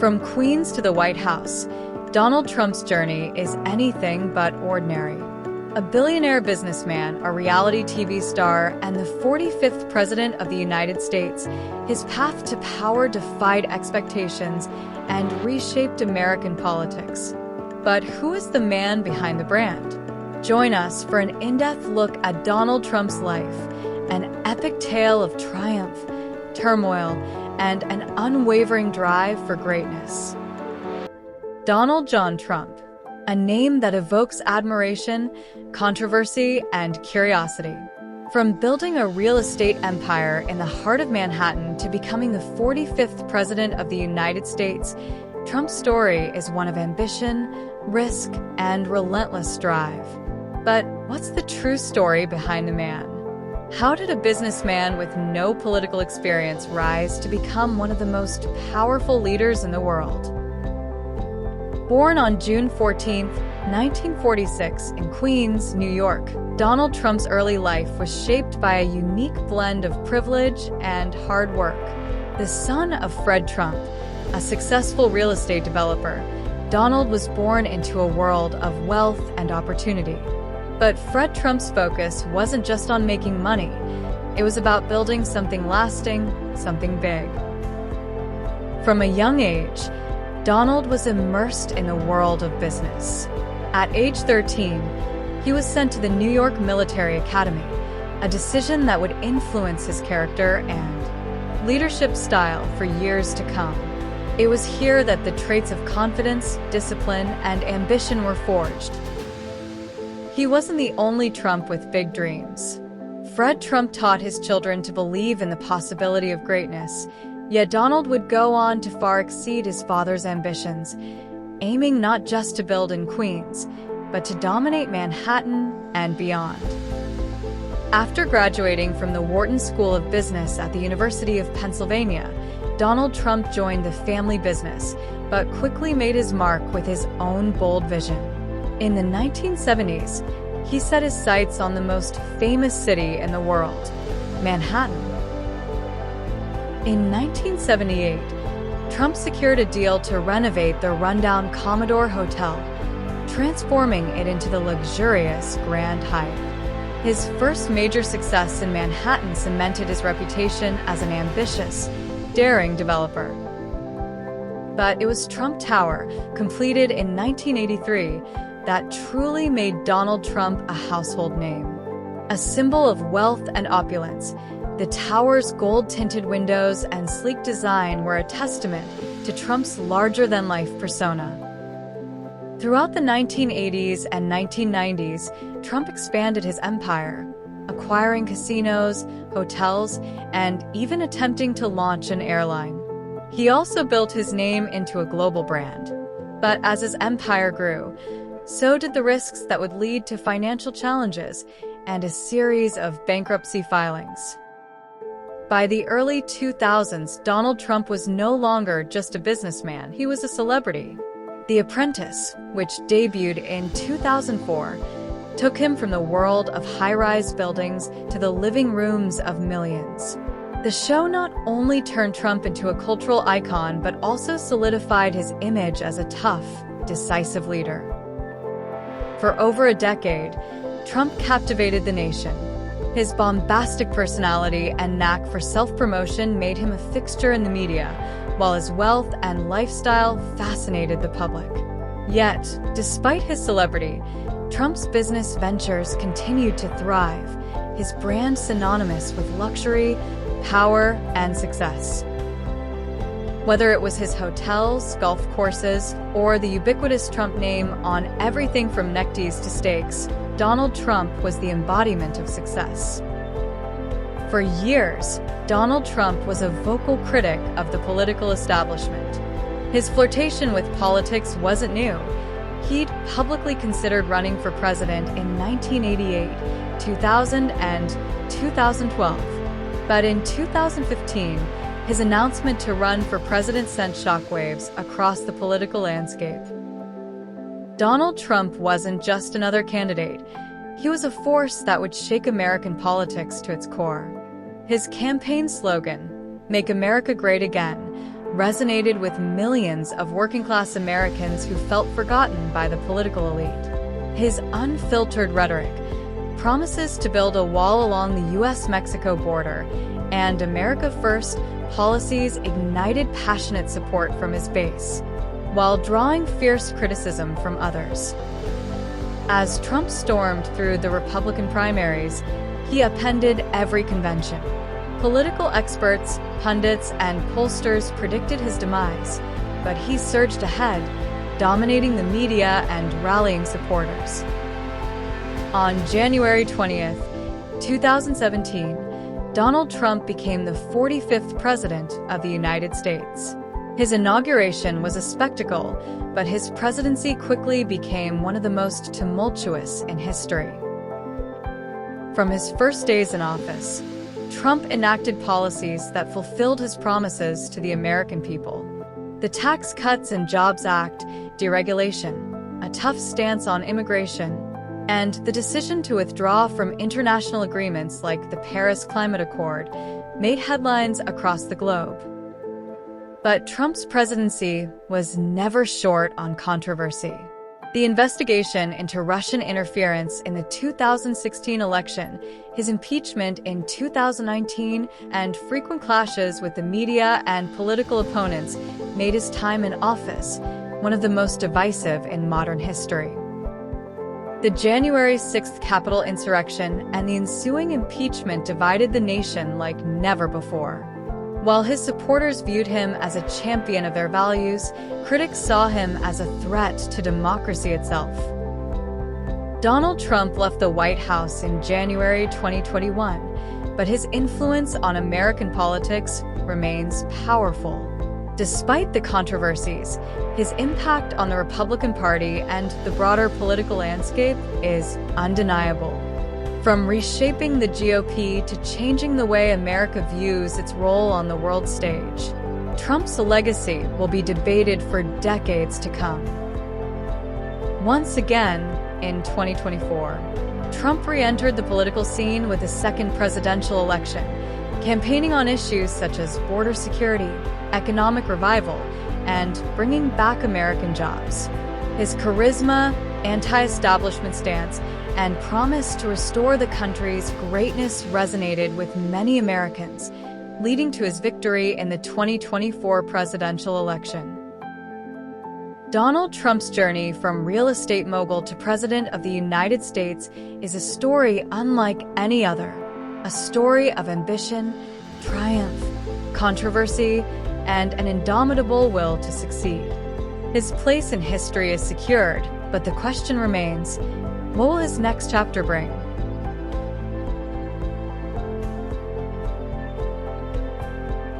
From Queens to the White House, Donald Trump's journey is anything but ordinary. A billionaire businessman, a reality TV star, and the 45th President of the United States, his path to power defied expectations and reshaped American politics. But who is the man behind the brand? Join us for an in-depth look at Donald Trump's life, an epic tale of triumph, turmoil, and an unwavering drive for greatness. Donald John Trump, a name that evokes admiration, controversy, and curiosity. From building a real estate empire in the heart of Manhattan to becoming the 45th President of the United States, Trump's story is one of ambition, risk, and relentless drive. But what's the true story behind the man? How did a businessman with no political experience rise to become one of the most powerful leaders in the world? Born on June 14, 1946, in Queens, New York, Donald Trump's early life was shaped by a unique blend of privilege and hard work. The son of Fred Trump, a successful real estate developer, Donald was born into a world of wealth and opportunity. But Fred Trump's focus wasn't just on making money. It was about building something lasting, something big. From a young age, Donald was immersed in the world of business. At age 13, he was sent to the New York Military Academy, a decision that would influence his character and leadership style for years to come. It was here that the traits of confidence, discipline, and ambition were forged. He wasn't the only Trump with big dreams. Fred Trump taught his children to believe in the possibility of greatness, yet Donald would go on to far exceed his father's ambitions, aiming not just to build in Queens, but to dominate Manhattan and beyond. After graduating from the Wharton School of Business at the University of Pennsylvania, Donald Trump joined the family business, but quickly made his mark with his own bold vision. In the 1970s, he set his sights on the most famous city in the world, Manhattan. In 1978, Trump secured a deal to renovate the rundown Commodore Hotel, transforming it into the luxurious Grand Hyatt. His first major success in Manhattan cemented his reputation as an ambitious, daring developer. But it was Trump Tower, completed in 1983, that truly made Donald Trump a household name. A symbol of wealth and opulence, the tower's gold-tinted windows and sleek design were a testament to Trump's larger-than-life persona. Throughout the 1980s and 1990s, Trump expanded his empire, acquiring casinos, hotels, and even attempting to launch an airline. He also built his name into a global brand. But as his empire grew, so did the risks that would lead to financial challenges and a series of bankruptcy filings. By the early 2000s, Donald Trump was no longer just a businessman, he was a celebrity. The Apprentice, which debuted in 2004, took him from the world of high-rise buildings to the living rooms of millions. The show not only turned Trump into a cultural icon, but also solidified his image as a tough, decisive leader. For over a decade, Trump captivated the nation. His bombastic personality and knack for self-promotion made him a fixture in the media, while his wealth and lifestyle fascinated the public. Yet, despite his celebrity, Trump's business ventures continued to thrive, his brand synonymous with luxury, power, and success. Whether it was his hotels, golf courses, or the ubiquitous Trump name on everything from neckties to steaks, Donald Trump was the embodiment of success. For years, Donald Trump was a vocal critic of the political establishment. His flirtation with politics wasn't new. He'd publicly considered running for president in 1988, 2000, and 2012. But in 2015, his announcement to run for president sent shockwaves across the political landscape. Donald Trump wasn't just another candidate. He was a force that would shake American politics to its core. His campaign slogan, "Make America Great Again," resonated with millions of working-class Americans who felt forgotten by the political elite. His unfiltered rhetoric, promises to build a wall along the U.S.-Mexico border, and America First policies ignited passionate support from his base, while drawing fierce criticism from others. As Trump stormed through the Republican primaries, he upended every convention. Political experts, pundits, and pollsters predicted his demise, but he surged ahead, dominating the media and rallying supporters. On January 20th, 2017, Donald Trump became the 45th President of the United States. His inauguration was a spectacle, but his presidency quickly became one of the most tumultuous in history. From his first days in office, Trump enacted policies that fulfilled his promises to the American people. The Tax Cuts and Jobs Act, deregulation, a tough stance on immigration, and the decision to withdraw from international agreements like the Paris Climate Accord made headlines across the globe. But Trump's presidency was never short on controversy. The investigation into Russian interference in the 2016 election, his impeachment in 2019, and frequent clashes with the media and political opponents made his time in office one of the most divisive in modern history. The January 6th Capitol insurrection and the ensuing impeachment divided the nation like never before. While his supporters viewed him as a champion of their values, critics saw him as a threat to democracy itself. Donald Trump left the White House in January 2021, but his influence on American politics remains powerful. Despite the controversies, his impact on the Republican Party and the broader political landscape is undeniable. From reshaping the GOP to changing the way America views its role on the world stage, Trump's legacy will be debated for decades to come. Once again, in 2024, Trump re-entered the political scene with his second presidential election, campaigning on issues such as border security, economic revival, and bringing back American jobs. His charisma, anti-establishment stance, and promise to restore the country's greatness resonated with many Americans, leading to his victory in the 2024 presidential election. Donald Trump's journey from real estate mogul to President of the United States is a story unlike any other, a story of ambition, triumph, controversy, and an indomitable will to succeed. His place in history is secured, but the question remains, what will his next chapter bring?